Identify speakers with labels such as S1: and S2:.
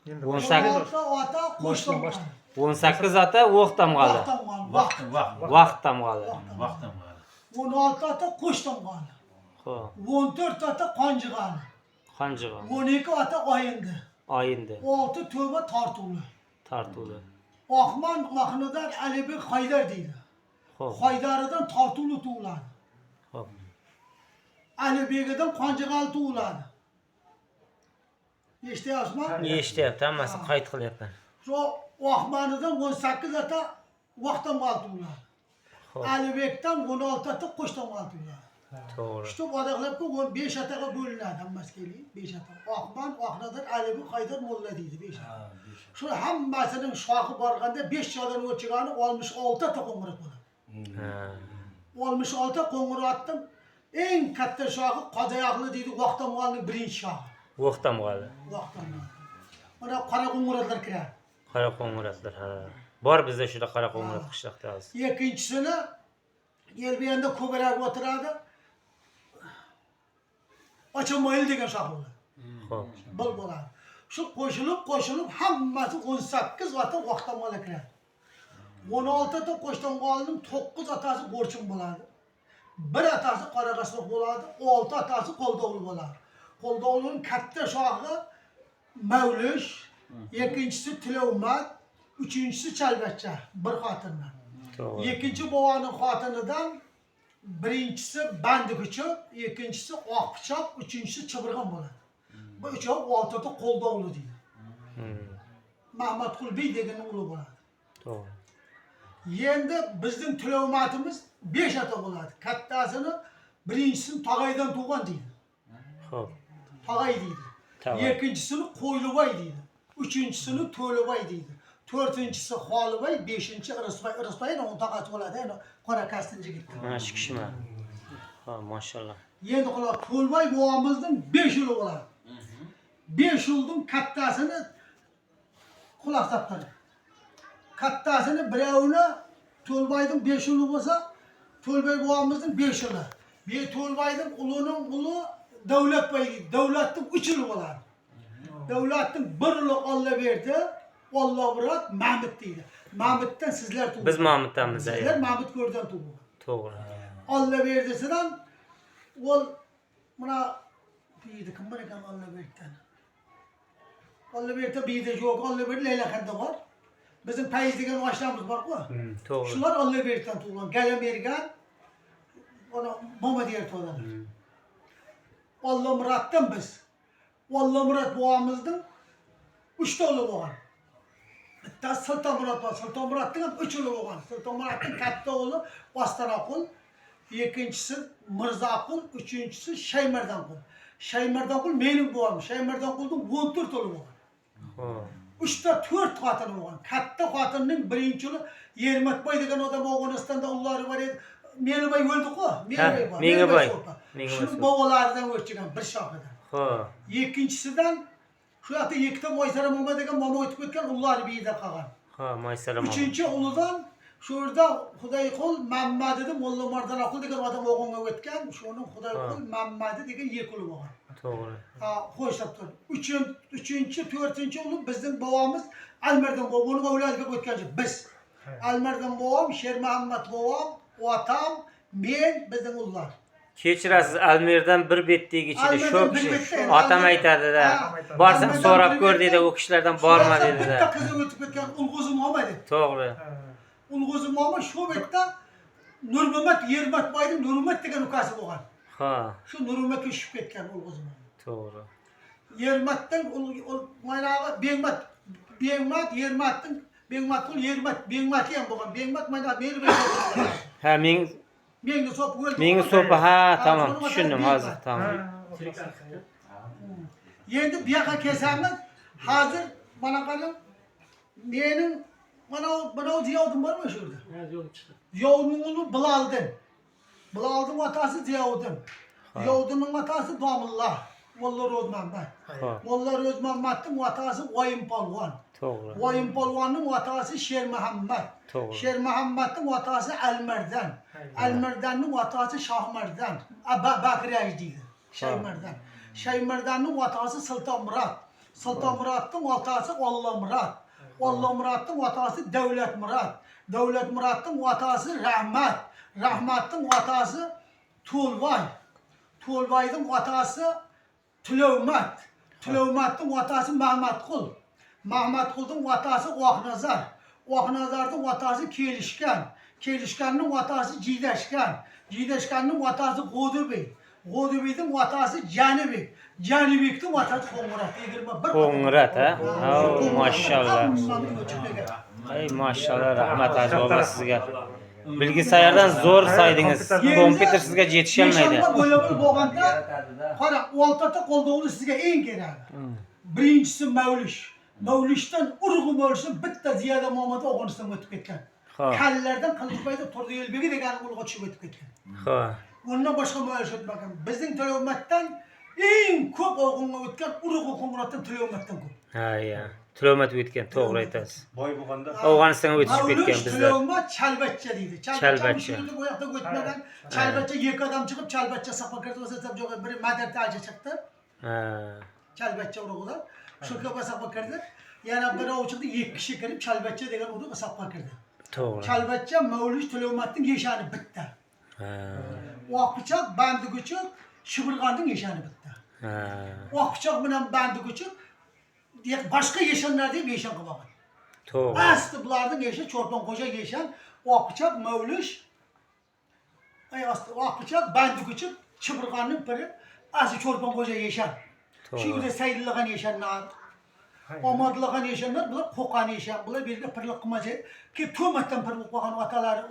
S1: 16
S2: ota qo'sh tomg'ani.
S1: 18 ota o'q tamg'ali. Vaqt tamg'ali.
S2: 16 ota qo'sh tomg'ani.
S1: Xo'p.
S2: 14 ota qonjig'ani.
S1: Qanjig'i.
S2: 12 ota oyindi.
S1: Oyindi.
S2: 6 to'ba tortuvli.
S1: Tartuvli.
S2: Oqman Mahmudar Alibek Haydar deydi.
S1: Xo'p.
S2: Haydaridan tortuvli tug'iladi.
S1: Xo'p.
S2: Alibegidan qonjig'ali tug'iladi. Eshityapsizmi?
S1: Eshityapti, hammasi qayd qilyapman.
S2: Shu Oqmanidan 18 ota vaqtamg'ali tug'iladi.
S1: Xo'p.
S2: Alibekdan 16 ota qo'shtamg'ali tug'iladi.
S1: To'g'ri.
S2: Shu odaqlabga 15 otaga bo'linadi hammasi kelin 5 ota. Oqman, Oqnodar, Alibek Haydar Molla deydi 5 ota. Shu hammasining shoxi borganda 5 yo'ldan o'chigani 66 ota qo'ng'iroq bo'ladi.
S1: Ha.
S2: 66 qo'ng'iroqdan eng katta shoxi Qozoyoqli deydi, vaqtamg'alining birinchi shoxi.
S1: O'q tamg'ali.
S2: Vaqtamg'ali. Mana qora qo'ng'iroqlar kiradi.
S1: Qora qo'ng'iroqlar, ha. Bor bizda shunaqa qora qo'ng'iroq qishloqda hozir.
S2: Ikkinchisini Yelbiyanda ko'barak o'tiradi. Ochamoyil degan shox bo'ladi.
S1: Xo'p.
S2: Bo'ladi. Shu qo'shilib hammasi 18 ota vaqtamg'ali kiradi. 16 ota qo'shtamg'alining 9 otasi go'rchun bo'ladi. 1 otasi qoraqasliq bo'ladi, 6 otasi qo'ldovli bo'ladi. Qo'ldovlining katta shoxi Mavlish, ikkinchisi Tilovmat, uchinchisi Chalbachcha, bir xotindan.
S1: To'g'ri.
S2: Ikkinchi boboning xotinidan birinchisi Bandikuchoq, ikkinchisi Oqpichoq, uchinchisi Chibirg'on bo'ladi. Bu uchovi 6 ota qo'ldovli deydi. Mahmadqulbey deganning o'g'li bo'ladi.
S1: To'g'ri.
S2: Endi bizning Tilovmatimiz 5 ota bo'ladi. Kattasini birinchisini Tog'aydan tug'gan deydi.
S1: Xo'p.
S2: Tog'ay deydi.
S1: Tog'ay.
S2: Ikkinchisini Qo'ylibay deydi. Uchinchisini To'libay deydi. To'rtinchisi Xolibay, beshinchi Irisbay. Irisbayning o'ng tog'asi bo'ladi, ana qora kastinchi yigit.
S1: Mana shu kishimi? Ha, mashallah.
S2: Endi quloq To'libay bobomizning 5 o'g'li bo'ladi. 5 o'g'lning kattasini quloq taqadi. Kattasini birovini To'lbayning 5 o'g'li bo'lsa, To'lbay bobomizning 5 o'g'li. Bu To'lbayning ulining uli Davlatbay deydi. Davlatning 3 o'g'li bo'ladi. Davlatning bir o'g'li Alloh berdi. Alloh birat Mahmud deydi. Mahmuddan sizlar tug'ilgan.
S1: Biz Mahmuddanmiz.
S2: Sizlar Mahmud ko'rdan tug'ilgan.
S1: To'g'ri.
S2: Alloh berdisidan ol mana deydi kim bor ekan Alloh berdan. Alloh berdi biyda yo'q, Alloh berdi Laylaxanda bor. Bizim Payiz degan oshlarimiz bor-ku.
S1: To'g'ri.
S2: Shular Alloh berdan tug'ilgan. Galam bergan ona mama deyer tug'ilgan. Alloh muratdan biz. Alloh murat bobomizning 3 ta o'g'li bo'lgan. Bittasi Sulton Murat bor. Sulton Muratning ham 3 o'g'li bo'lgan. Sulton Muratning katta o'g'li Ostonaqul, ikkinchisi Mirzaqul, uchinchisi Shaymardonqul. Shaymardonqul mening bobom. Shaymardonqulning 14 o'g'li bo'lgan.
S1: Xo'p.
S2: 3 ta 4 xotini bo'lgan. Katta xotinning birinchi o'g'li Yermatboy degan odam Afg'onistonda ullari bor edi. Menibay o'ldi-ku. Menibay bor.
S1: Menibay.
S2: Shu bobolaridan o'tgan bir shoxidan.
S1: Xo'p.
S2: Ikkinchisidan shu yoqda ikkita Moysara momo degan momo o'tib ketgan ullari biyida qolgan.
S1: Ha, Moysara momo.
S2: Uchinchi ulidan shu yerda Xudoyqul Mammadi deb Molla Mardonaqul degan odam o'g'onga o'tgan. Shuning Xudoyqul Mammadi degan yekuli bo'lgan.
S1: To'g'ri.
S2: Ha, qo'shib tur. Uchinchi, to'rtinchi o'g'li bizning bobomiz Almardon boboning avlodiga o'tgan biz. Almardon bobom, Shermuhammad bobom, otam, men bizning ullar.
S1: Kechirasiz, Almerdan bir betdagi ichida
S2: Almerdan bir
S1: sho'p
S2: betda,
S1: otam aytadi-da.
S2: Ha.
S1: Borsam
S2: Almerdan
S1: so'rab
S2: bir
S1: ko'r
S2: betda.
S1: dedi, u kishilardan borma
S2: Bitta
S1: dedi-da.
S2: qizi o'tib ketgan Ulg'uzim Muhammad.
S1: To'g'ri.
S2: Ulg'uzim Muhammad shu betda Nurmuhammad Yermatboyning Nurmuhammad degan ukasi bo'lgan.
S1: Ha,
S2: Shu Nurmuhammadga tushib ketgan Ulg'uzim Muhammad.
S1: to'g'ri.
S2: Yermatdan mana Bengmat Yermatning Bengmatqul Bengmati ham bo'lgan. Bengmat mana meni
S1: Ha,
S2: menga sop o'ldi.
S1: menga so'pi, ha, tamam, tushundim hozir, tamam.
S2: Endi bu yoqqa kelsamiz, hozir mana qarang, mening mana Ziyovdim bormi shu yerda? Ha, Ziyovning o'g'li Biloldan. Bilolning otasi Ziyovdim. Ziyovdimning otasi Domillah. Molla Ro'zmambat. Molla Ro'zmambatning otasi Oyim Polvon.
S1: To'g'ri.
S2: Oyim Polvonning otasi Shermuhammad.
S1: To'g'ri.
S2: Shermuhammadning otasi Almardan. Almardanning otasi Shohmardan. Bakriyaj deydi. Shaymardan. Shaymardanning otasi Sulton Murat. Sultan Murat'ın atası Allah Murat. Allah Murat'ın atası Devlet Murat. Devlet Murat'ın atası Rahmat. Rahmat'ın atası Tulvay. Tulvay'ın atası Tülevmet. Tülevmet'in atası Mehmet Kul. Mehmet Kul'un atası Ohnazar. Ohnazar'ın atası Kelişkan. Kelişkan'ın atası Cideşkan. Cideşkan'ın atası Godubi. Godubi'nin atası Canibi. Canibik'in atası Kongurat.
S1: Kongurat ha? Ha, maşallah. Ay maşallah rahmat Hacı baba sizge. Bilgisayardan zor saydınız. Kompüter sizge yetişemeydi.
S2: Yaşanma böyle bolganda qara oltata qo'ldoğunu sizga eng kerak. Birinchisi Mavlish. Mavlishdan urug'i Mavlishdan bitta Ziyoda Muhammad Afg'onistonga o'tib ketgan.
S1: Ha.
S2: Kallardan Qilichbayda Turdi Elbegi degan ulug'a tushib o'tib ketgan.
S1: Ha.
S2: Undan boshqa Mavlish o'tmagan. Bizning Talomatdan eng ko'p o'g'inga o'tgan urug'i Qo'ng'irotdan Talomatdan ko'p.
S1: Ha ya. Tilomat o'tgan, to'g'ri aytasiz.
S3: Boy bo'lganda
S1: Afg'onistonga o'tishib ketgan bizlar.
S2: Talomat Chalbachcha deydi.
S1: Chalbachcha.
S2: Bu yoqda o'tmagan. Chalbachcha ikki odam chiqib Chalbachcha saqqa kirdi o'sa joyga biri Madartaja chiqdi.
S1: Ha.
S2: Chalbachcha urug'idan. Shu kabi saqqa kirdi. Yana biri chiqdi 2 kishi kirib Chalbachcha degan urug' saqqa kirdi.
S1: To'g'ri.
S2: Chalbachcha Mavlish Talomatning yeshani bitta.
S1: Ha.
S2: Oqpichoq Bandiguchuk Shibirg'onning yeshani bitta.
S1: Ha.
S2: Oqpichoq bilan Bandiguchuk boshqa yeshanlar deb yeshan qilib olgan.
S1: To'g'ri.
S2: Asli bularning yeshi Cho'rponxo'ja yeshan, Oqpichoq Mavlish Oqpichoq Bandiguchuk Shibirg'onning biri asli Cho'rponxo'ja yeshan. Shu yerda Saydilg'an yeshanlar, Omadilg'an yeshanlar, bular Qo'qon yeshan, bular bu yerga pirliq qilmachi, ki to'matdan pirliq qilgan otalari